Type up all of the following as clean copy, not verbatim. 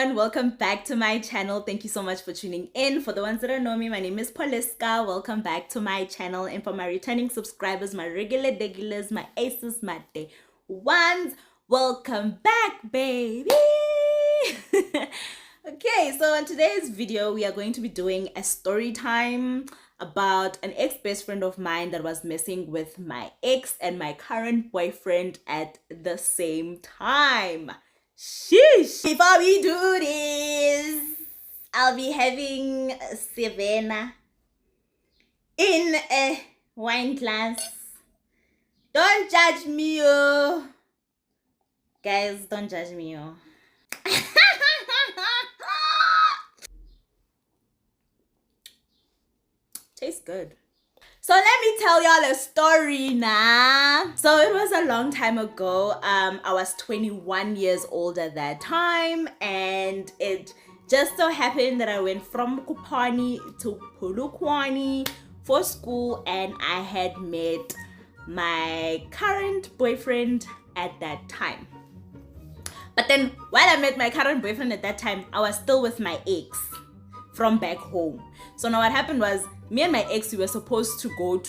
everyone, welcome back to my channel. Thank you so much for tuning in. For the ones that don't know me, my name is Poliska. Welcome back to my channel. And for my returning subscribers, my regulars, my aces, my day ones, welcome back, baby. Okay, so in today's video, we are going to be doing a story time about an ex-best friend of mine that was messing with my ex and my current boyfriend at the same time. Sheesh! Before we do this, I'll be having Savannah in a wine glass. Don't judge me, oh. Guys, don't judge me, oh. Tastes good. So let me tell y'all a story now. So it was a long time ago. I was 21 years old at that time, and it just so happened that I went from Kupani to Polokwane for school, and I had met my current boyfriend at that time. But then while I met my current boyfriend at that time, I was still with my ex from back home. So now what happened was, me and my ex, we were supposed to come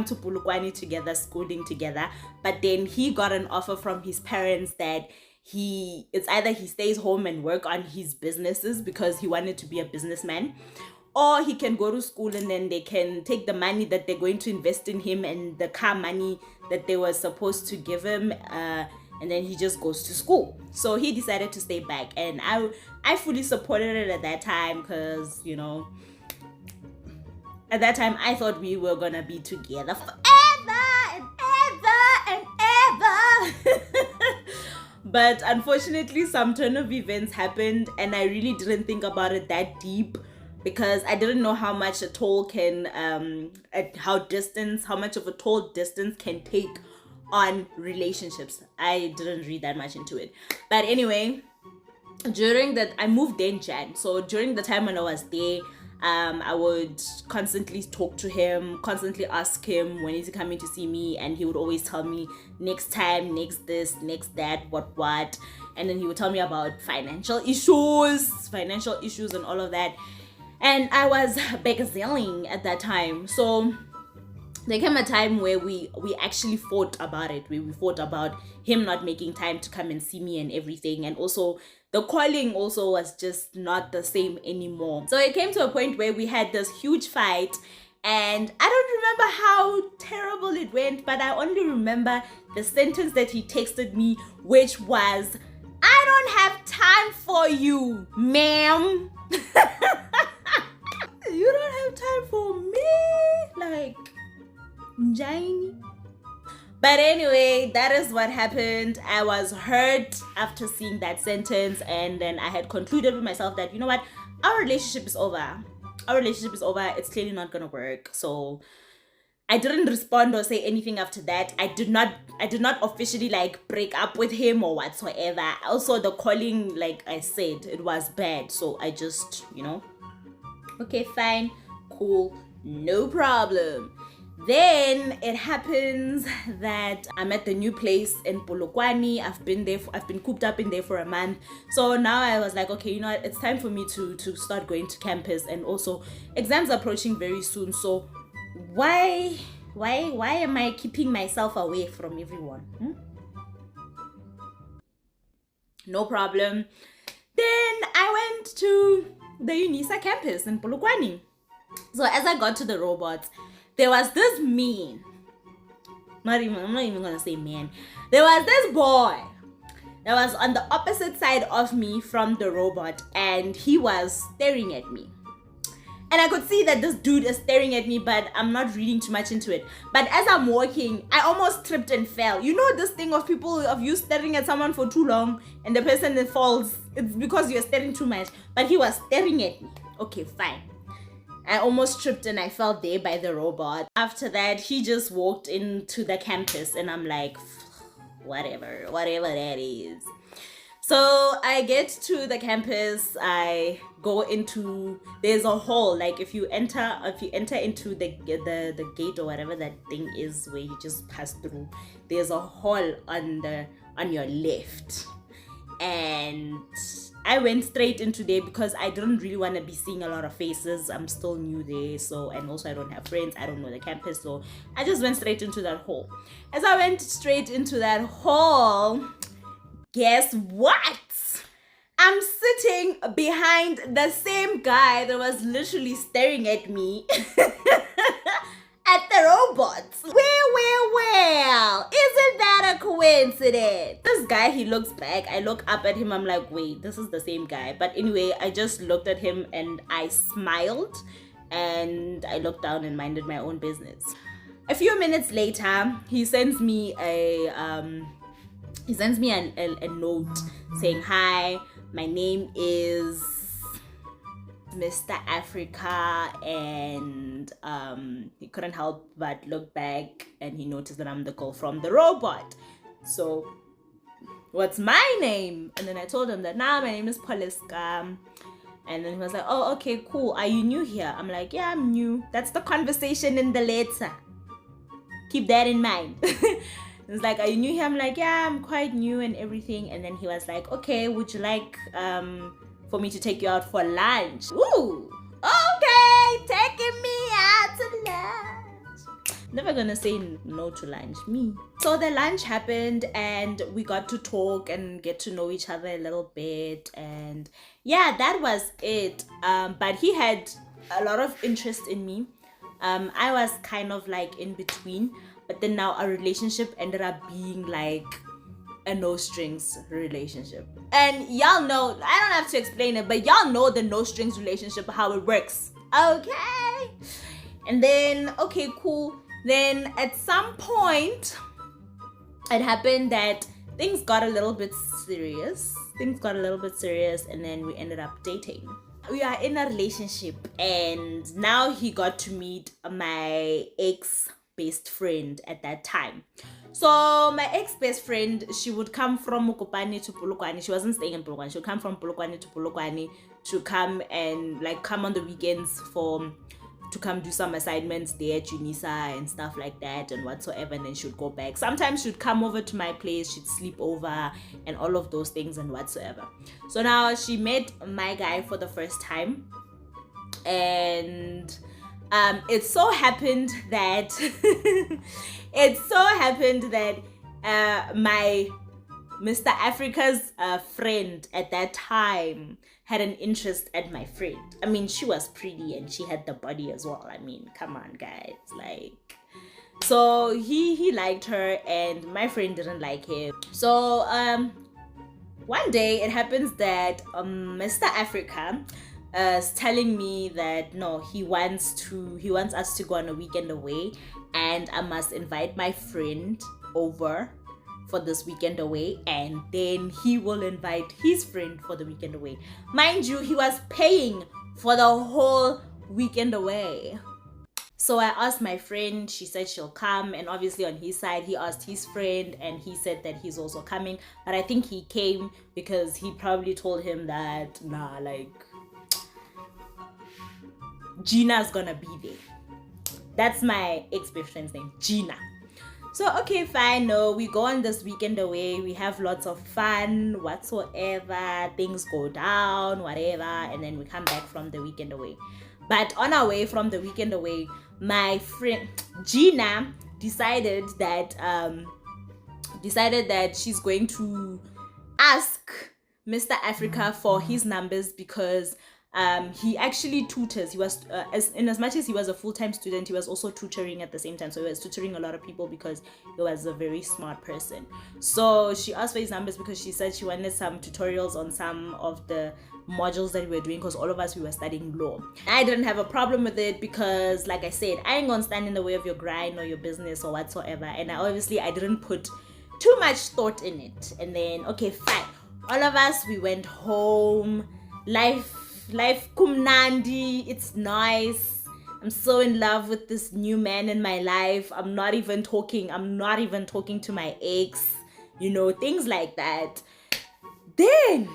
to Polokwane together, schooling together. But then he got an offer from his parents that it's either he stays home and work on his businesses because he wanted to be a businessman, or he can go to school and then they can take the money that they're going to invest in him and the car money that they were supposed to give him, and then he just goes to school. So he decided to stay back, and I fully supported it at that time because, you know, at that time I thought we were gonna be together forever and ever and ever. But unfortunately, some turn of events happened, and I really didn't think about it that deep because I didn't know how much a toll can how much of a toll distance can take on relationships. I didn't read that much into it. But anyway, I moved there in Jan. So during the time when I was there, I would constantly talk to him, constantly ask him when is he coming to see me, and he would always tell me next time, next this, next that, what, and then he would tell me about financial issues and all of that. And I was begging at that time. So there came a time where we actually fought about it. We fought about him not making time to come and see me and everything, and also the calling also was just not the same anymore. So it came to a point where we had this huge fight, and I don't remember how terrible it went, but I only remember the sentence that he texted me, which was, "I don't have time for you, ma'am." You don't have time for me? Like, Janie. But anyway, that is what happened. I was hurt after seeing that sentence, and then I had concluded with myself that, you know what, our relationship is over. It's clearly not gonna work. So I didn't respond or say anything after that. I did not officially like break up with him or whatsoever. Also, the calling, like I said, it was bad. So I just, you know, okay, fine, cool, no problem. Then it happens that I'm at the new place in Polokwane. I've been cooped up in there for a month. So now I was like, okay, you know what, it's time for me to start going to campus, and also exams are approaching very soon. So why am I keeping myself away from everyone? No problem. Then I went to the UNISA campus in Polokwane. So as I got to the robots, there was this man. I'm not even gonna say man. There was this boy that was on the opposite side of me from the robot, and he was staring at me. And I could see that this dude is staring at me, but I'm not reading too much into it. But as I'm walking, I almost tripped and fell. You know this thing of you staring at someone for too long and the person that falls, it's because you're staring too much. But he was staring at me. Okay, fine. I almost tripped and I fell there by the robot. After that, he just walked into the campus, and I'm like, whatever that is. So I get to the campus, I go into, there's a hall, like if you enter into the gate or whatever that thing is where you just pass through, there's a hall on your left. and I went straight into there because I didn't really want to be seeing a lot of faces. I'm still new there, so, and also I don't have friends, I don't know the campus, so I just went straight into that hall. As I went straight into that hall, guess what? I'm sitting behind the same guy that was literally staring at me at the robots. Well, isn't that a coincidence? This guy, he looks back, I look up at him, I'm like, wait, this is the same guy. But anyway, I just looked at him and I smiled and I looked down and minded my own business. A few minutes later, he sends me a note saying, hi, my name is Mr. Africa, and he couldn't help but look back and he noticed that I'm the girl from the robot. So what's my name? And then I told him that my name is Poliska. And then he was like, oh, okay, cool, are you new here? I'm like, yeah, I'm new. That's the conversation in the letter, keep that in mind. It's like, are you new here? I'm like, yeah, I'm quite new and everything. And then he was like, okay, would you like for me to take you out for lunch? Ooh, okay, taking me out to lunch. Never gonna say no to lunch, me. So the lunch happened and we got to talk and get to know each other a little bit. And yeah, that was it. But he had a lot of interest in me. I was kind of like in between. But then now our relationship ended up being like a no strings relationship. And y'all know, I don't have to explain it, but y'all know the no strings relationship, how it works. Okay. And then, okay, cool. Then at some point, it happened that things got a little bit serious. And then we ended up dating. We are in a relationship and now he got to meet my ex-best friend at that time. So my ex-best friend, she would come from Mukopane to Polokwane. She wasn't staying in Polokwane. She would come from Polokwane to Polokwane to come and like come on the weekends to come do some assignments there at UNISA and stuff like that and whatsoever, and then she'd go back. Sometimes she'd come over to my place, she'd sleep over and all of those things and whatsoever. So now she met my guy for the first time, and it so happened that my Mr. Africa's friend at that time had an interest at my friend. I mean, she was pretty and she had the body as well. I mean, come on, guys. Like, so he liked her and my friend didn't like him. So one day it happens that Mr. Africa is telling me that no, he wants us to go on a weekend away and I must invite my friend over for this weekend away, and then he will invite his friend for the weekend away. Mind you, he was paying for the whole weekend away. So I asked my friend, she said she'll come, and obviously on his side he asked his friend and he said that he's also coming. But I think he came because he probably told him that nah, like Gina's gonna be there. That's my ex-best friend's name, Gina. So okay, fine, no, we go on this weekend away, we have lots of fun whatsoever, things go down, whatever, and then we come back from the weekend away. But on our way from the weekend away, my friend Gina decided that she's going to ask Mr. Africa for his numbers because he actually tutors. He was as much as he was a full-time student, he was also tutoring at the same time. So he was tutoring a lot of people because he was a very smart person. So she asked for his numbers because she said she wanted some tutorials on some of the modules that we were doing, because all of us, we were studying law. I didn't have a problem with it because, like I said, I ain't gonna stand in the way of your grind or your business or whatsoever. And I didn't put too much thought in it. And then okay, fine, all of us, we went home. Life kumnandi, it's nice. I'm so in love with this new man in my life. I'm not even talking to my ex, things like that. Then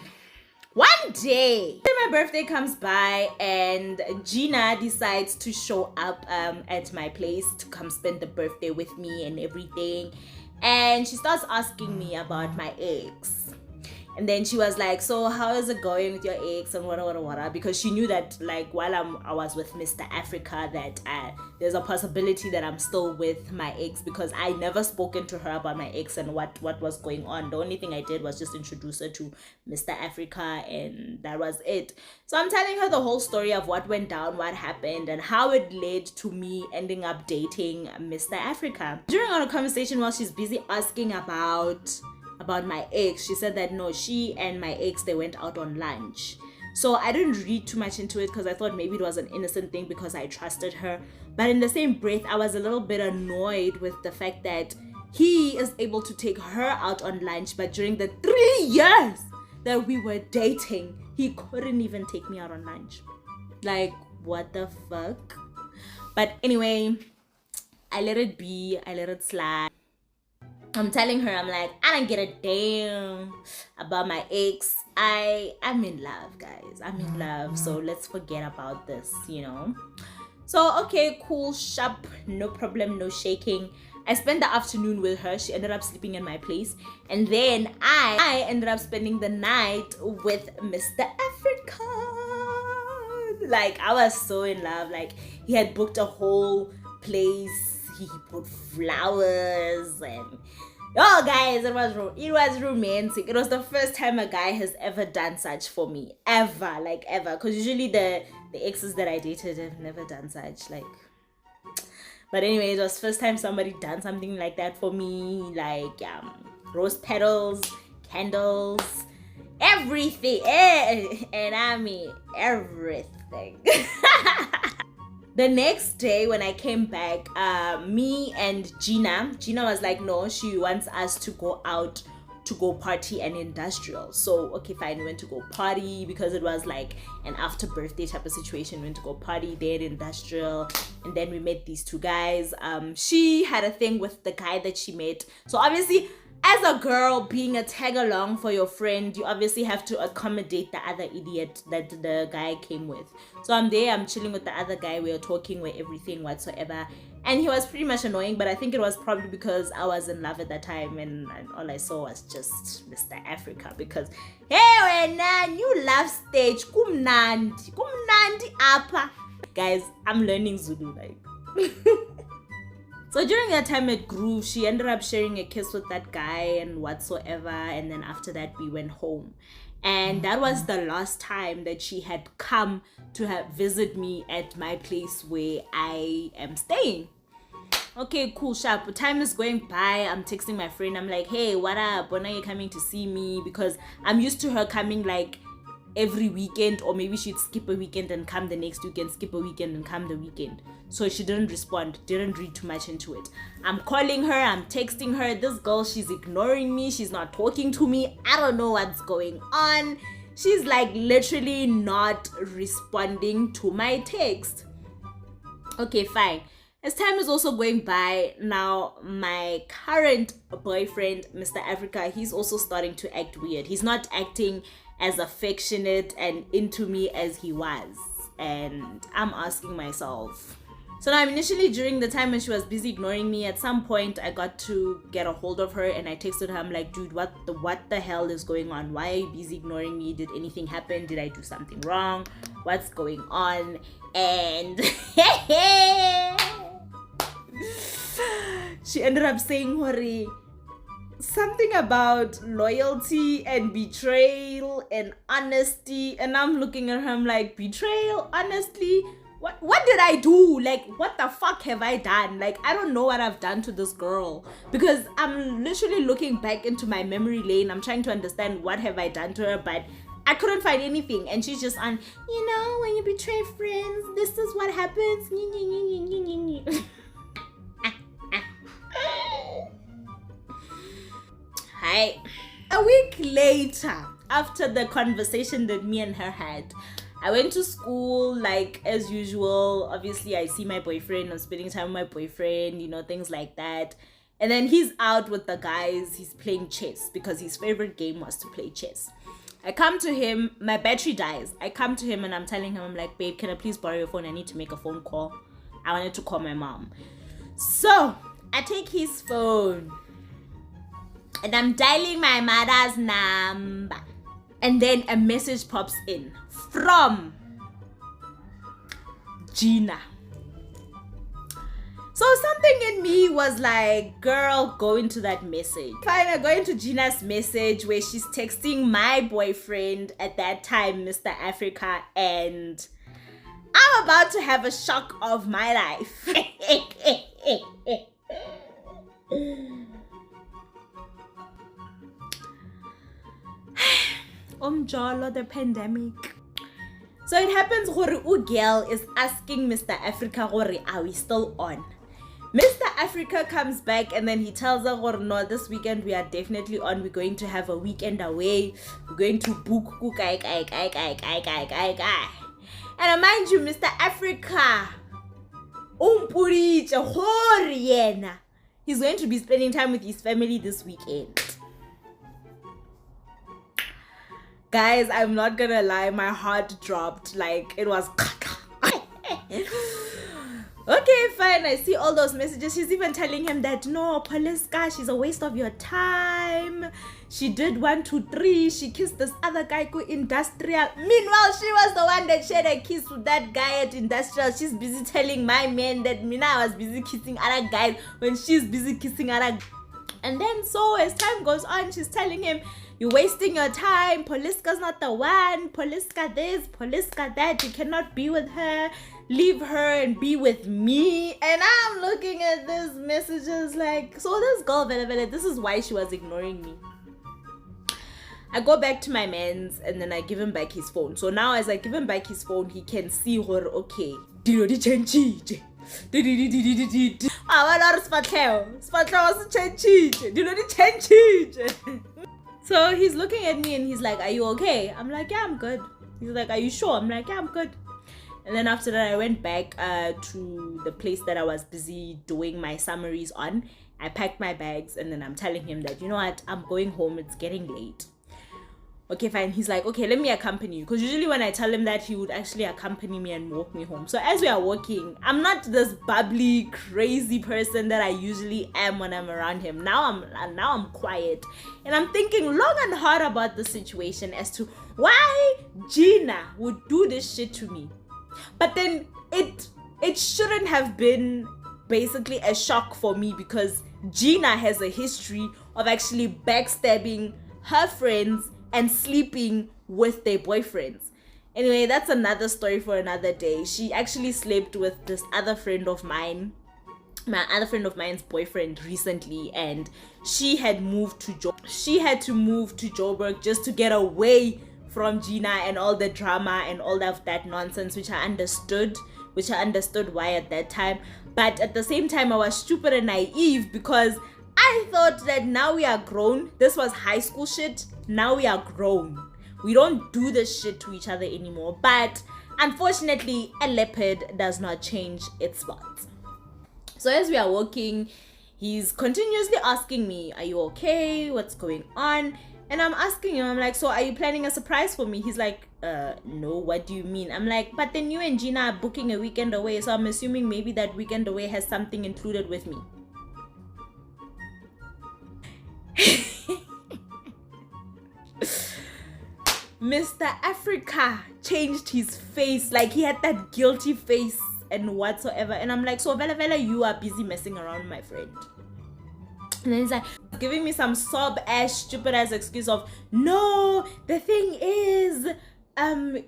one day my birthday comes by and Gina decides to show up at my place to come spend the birthday with me and everything, and she starts asking me about my ex. And then she was like, so how is it going with your ex and whatever, because she knew that like while I was with Mr. Africa that there's a possibility that I'm still with my ex, because I never spoken to her about my ex and what was going on. The only thing I did was just introduce her to Mr. Africa, and that was it. So I'm telling her the whole story of what went down, what happened, and how it led to me ending up dating Mr. Africa. During our conversation, while she's busy asking about my ex, she said that no, she and my ex, they went out on lunch. So I didn't read too much into it because I thought maybe it was an innocent thing because I trusted her. But in the same breath, I was a little bit annoyed with the fact that he is able to take her out on lunch, but during the 3 years that we were dating, he couldn't even take me out on lunch. Like, what the fuck? But anyway, I let it be, I let it slide. I'm telling her, I'm like, I don't get a damn about my ex. I'm in love, guys. I'm in love. So let's forget about this, you know. So, okay, cool, sharp, no problem, no shaking. I spent the afternoon with her. She ended up sleeping in my place. And then I ended up spending the night with Mr. Africa. Like, I was so in love. Like, he had booked a whole place. He put flowers and guys, it was romantic. It was the first time a guy has ever done such for me, ever, because usually the exes that I dated have never done such, like. But anyway, it was first time somebody done something like that for me, like rose petals, candles, everything, and I mean everything. The next day when I came back, me and Gina was like, no, she wants us to go out to go party and industrial. So, okay, fine, we went to go party because it was like an after birthday type of situation. We went to go party there at industrial, and then we met these two guys. She had a thing with the guy that she met. So obviously, as a girl, being a tag along for your friend, you obviously have to accommodate the other idiot that the guy came with. So I'm there, I'm chilling with the other guy, we were talking, we're everything whatsoever. And he was pretty much annoying, but I think it was probably because I was in love at that time, and all I saw was just Mr. Africa. Because, hey, when new love stage, kumnandi apa. Guys, I'm learning Zulu, like. So during that time at Groove, she ended up sharing a kiss with that guy and whatsoever. And then after that, we went home. And that was the last time that she had come to visit me at my place where I am staying. Okay, cool, sharp. Time is going by. I'm texting my friend. I'm like, hey, what up? When are you coming to see me? Because I'm used to her coming like every weekend, or maybe she'd skip a weekend and come the next weekend, skip a weekend and come the weekend. So she didn't respond, didn't read too much into it. I'm calling her, I'm texting her. This girl, she's ignoring me, she's not talking to me. I don't know what's going on. She's like literally not responding to my text. Okay, fine. As time is also going by, now my current boyfriend, Mr. Africa, he's also starting to act weird. He's not acting as affectionate and into me as he was. And I'm asking myself. So now initially during the time when she was busy ignoring me, at some point I got to get a hold of her and I texted her. I'm like, dude, what the hell is going on? Why are you busy ignoring me? Did anything happen? Did I do something wrong? What's going on? And she ended up saying, Hori, something about loyalty and betrayal and honesty. And I'm looking at her, I'm like, betrayal, honestly? What did I do? Like, what the fuck have I done? Like, I don't know what I've done to this girl, because I'm literally looking back into my memory lane. I'm trying to understand what have I done to her, but I couldn't find anything. And she's just on, you know, when you betray friends, this is what happens. Hi. A week later, after the conversation that me and her had, I went to school like as usual. Obviously, I see my boyfriend. I'm spending time with my boyfriend, you know, things like that. And then he's out with the guys. He's playing chess because his favorite game was to play chess. I come to him. My battery dies. I come to him and I'm telling him, I'm like, babe, can I please borrow your phone? I need to make a phone call. I wanted to call my mom. So I take his phone. And I'm dialing my mother's number. And then a message pops in from Gina. So something in me was like, girl, go into that message. Fine, I go into Gina's message where she's texting my boyfriend at that time, Mr. Africa, and I'm about to have a shock of my life. Umjolo, the pandemic. So it happens, gore girl is asking Mr. Africa, gore, are we still on? Mr. Africa comes back and then he tells her, gore, no, this weekend we are definitely on. We're going to have a weekend away. We're going to book. And mind you, Mr. Africa, he's going to be spending time with his family this weekend. Guys, I'm not gonna lie, my heart dropped. Like, it was okay, fine. I see all those messages. She's even telling him that, no, Poliska, she's a waste of your time. She did 1, 2, 3. She kissed this other guy go industrial. Meanwhile, she was the one that shared a kiss with that guy at industrial. She's busy telling my man that Mina was busy kissing other guys when she's busy kissing other. And then so as time goes on, she's telling him, you're wasting your time. Poliska's not the one. Poliska this, Poliska that. You cannot be with her. Leave her and be with me. And I'm looking at these messages like, so this girl, this is why she was ignoring me. I go back to my man's and then I give him back his phone. So now as I give him back his phone, he can see her, okay. So he's looking at me and he's like, are you okay? I'm like, yeah, I'm good. He's like, are you sure? I'm like, yeah, I'm good. And then after that, I went back to the place that I was busy doing my summaries on. I packed my bags and then I'm telling him that, you know what, I'm going home. It's getting late. Okay, fine. He's like, okay, let me accompany you. Because usually when I tell him that, he would actually accompany me and walk me home. So as we are walking, I'm not this bubbly, crazy person that I usually am when I'm around him. Now I'm quiet. And I'm thinking long and hard about the situation as to why Gina would do this shit to me. But then it shouldn't have been basically a shock for me because Gina has a history of actually backstabbing her friends and sleeping with their boyfriends. Anyway, that's another story for another day. She actually slept with this other friend of mine, my other friend of mine's boyfriend recently, and she had to move to Joburg just to get away from Gina and all the drama and all of that nonsense, which I understood why at that time. But at the same time, I was stupid and naive because I thought that now we are grown. This was high school shit. Now we are grown. We don't do this shit to each other anymore. But unfortunately, a leopard does not change its spots. So as we are walking, he's continuously asking me, are you okay? What's going on? And I'm asking him, I'm like, so are you planning a surprise for me? He's like, no, what do you mean? I'm like, but then you and Gina are booking a weekend away. So I'm assuming maybe that weekend away has something included with me. Mr. Africa changed his face, like he had that guilty face and whatsoever. And I'm like, so Vela, you are busy messing around with my friend. And then he's like giving me some sob ass stupid ass excuse of, no, the thing is,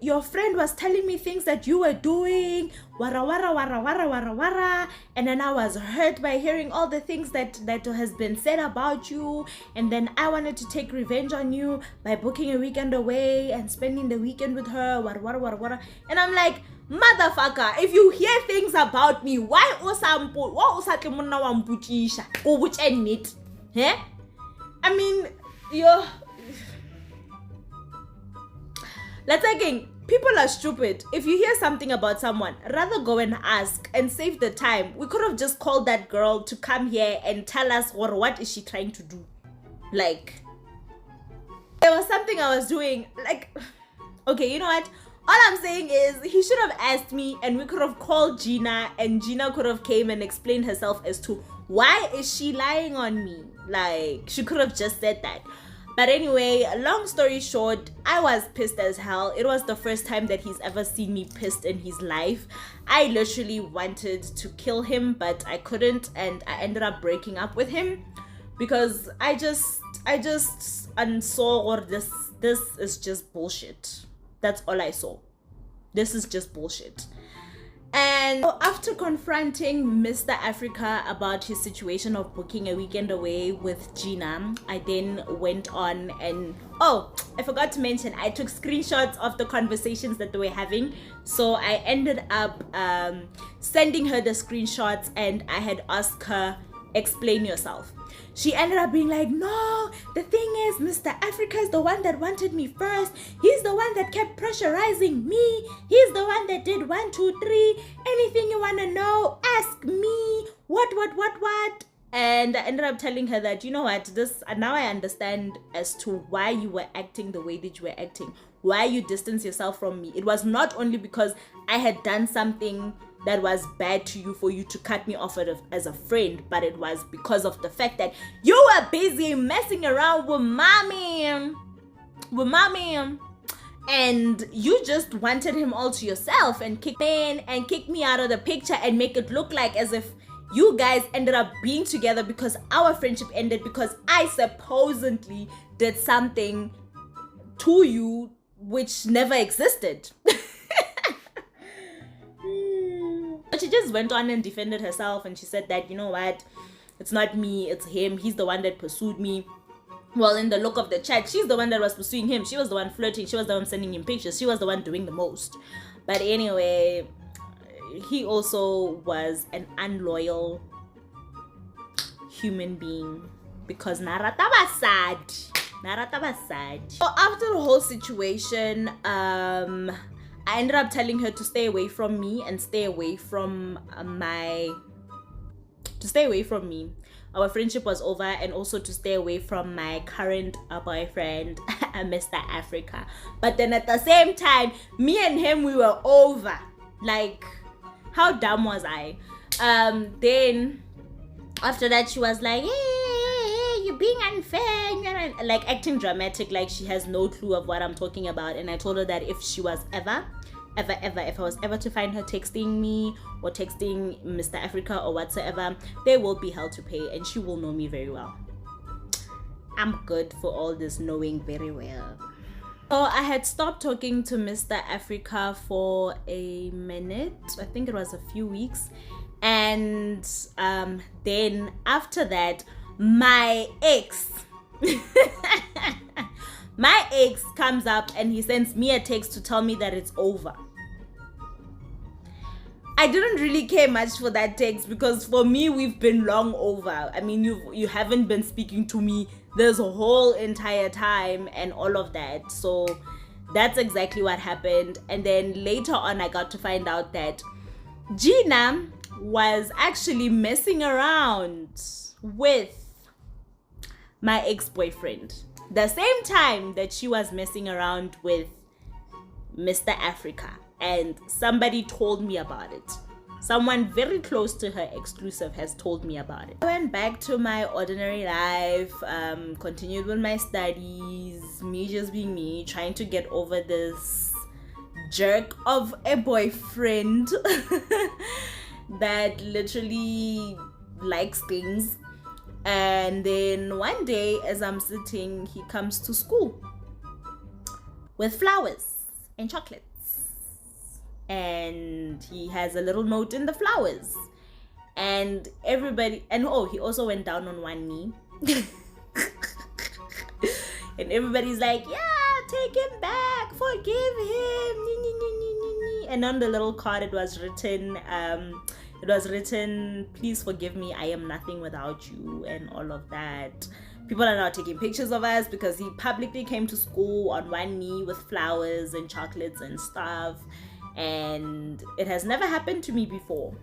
your friend was telling me things that you were doing, wara wara wara wara wara wara, and then I was hurt by hearing all the things that has been said about you, and then I wanted to take revenge on you by booking a weekend away and spending the weekend with her, wara wara wara wara. And I'm like, motherfucker, if you hear things about me, why I mean, you're let's again, people are stupid. If you hear something about someone, rather go and ask and save the time. We could have just called that girl to come here and tell us what is she trying to do. Like, there was something I was doing, like, okay, you know what? All I'm saying is he should have asked me, and we could have called Gina, and Gina could have came and explained herself as to why is she lying on me. Like, she could have just said that. But anyway, long story short, I was pissed as hell. It was the first time that he's ever seen me pissed in his life. I literally wanted to kill him, but I couldn't, and I ended up breaking up with him because I just saw, or this is just bullshit. That's all I saw. This is just bullshit. And after confronting Mr. Africa about his situation of booking a weekend away with Gina, I then went on and, oh, I forgot to mention, I took screenshots of the conversations that they were having. So I ended up sending her the screenshots, and I had asked her, explain yourself. She ended up being like, no, the thing is, Mr. Africa is the one that wanted me first. He's the one that kept pressurizing me. He's the one that did 1, 2, 3. Anything you want to know, ask me. What? And I ended up telling her that, you know what, now I understand as to why you were acting the way that you were acting. Why you distanced yourself from me. It was not only because I had done something that was bad to you for you to cut me off as a friend, but it was because of the fact that you were busy messing around with mommy, and you just wanted him all to yourself and kick me out of the picture and make it look like as if you guys ended up being together because our friendship ended because I supposedly did something to you which never existed. But she just went on and defended herself, and she said that, you know what, it's not me, it's him. He's the one that pursued me. Well, in the look of the chat, she's the one that was pursuing him. She was the one flirting. She was the one sending him pictures. She was the one doing the most. But anyway, he also was an unloyal human being because narata basad. So after the whole situation, I ended up telling her to stay away from me and stay away from me. Our friendship was over, and also to stay away from my current boyfriend, Mr. Africa. But then at the same time, me and him, we were over. Like, how dumb was I? Then after that, she was like, hey, you're being unfair. You're like acting dramatic, like she has no clue of what I'm talking about. And I told her that if she was if I was ever to find her texting me or texting Mr. Africa or whatsoever, they will be held to pay, and she will know me very well. I'm good for all this knowing very well. So I had stopped talking to Mr. Africa for a minute. I think it was a few weeks. And then after that, my ex comes up and he sends me a text to tell me that it's over. I didn't really care much for that text because for me, we've been long over. I mean, you haven't been speaking to me this whole entire time and all of that. So that's exactly what happened. And then later on, I got to find out that Gina was actually messing around with my ex-boyfriend. The same time that she was messing around with Mr. Africa. And somebody told me about it. Someone very close to her exclusive has told me about it. I went back to my ordinary life, continued with my studies, me just being me, trying to get over this jerk of a boyfriend that literally likes things. And then one day, as I'm sitting, he comes to school with flowers and chocolates. And he has a little note in the flowers. And everybody, and he also went down on one knee. And everybody's like, yeah, take him back, forgive him. And on the little card, it was written, please forgive me, I am nothing without you, and all of that. People are now taking pictures of us because he publicly came to school on one knee with flowers and chocolates and stuff. And it has never happened to me before.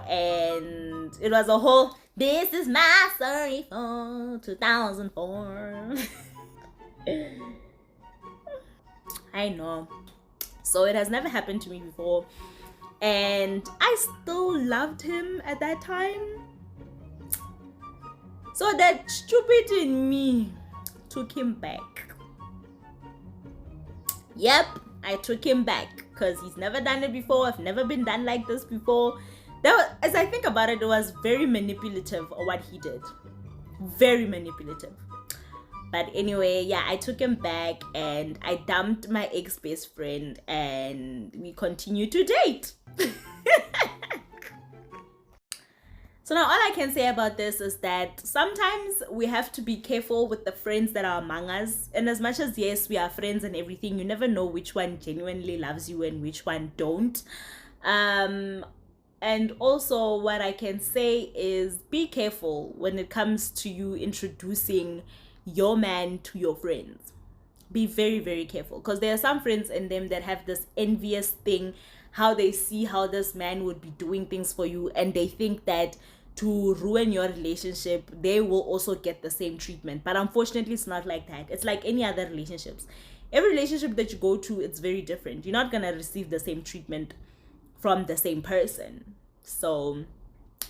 And it was a whole, this is my story for 2004. I know. So it has never happened to me before, and I still loved him at that time. So that stupid in me took him back. Yep, I took him back because he's never done it before. I've never been done like this before. As I think about it, it was very manipulative what he did. Very manipulative. But anyway, yeah, I took him back and I dumped my ex-best friend and we continued to date. So now all I can say about this is that sometimes we have to be careful with the friends that are among us. And as much as, yes, we are friends and everything, you never know which one genuinely loves you and which one don't. And also what I can say is be careful when it comes to you introducing your man to your friends. Be very, very careful, because there are some friends in them that have this envious thing, how they see how this man would be doing things for you, and they think that to ruin your relationship they will also get the same treatment. But unfortunately it's not like that. It's like any other relationships. Every relationship that you go to, it's very different. You're not gonna receive the same treatment from the same person. So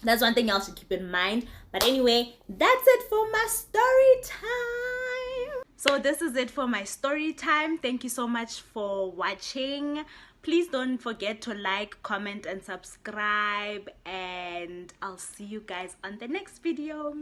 that's one thing y'all should keep in mind. But anyway, that's it for my story time. So this is it for my story time. Thank you so much for watching. Please don't forget to like, comment, and subscribe. And I'll see you guys on the next video.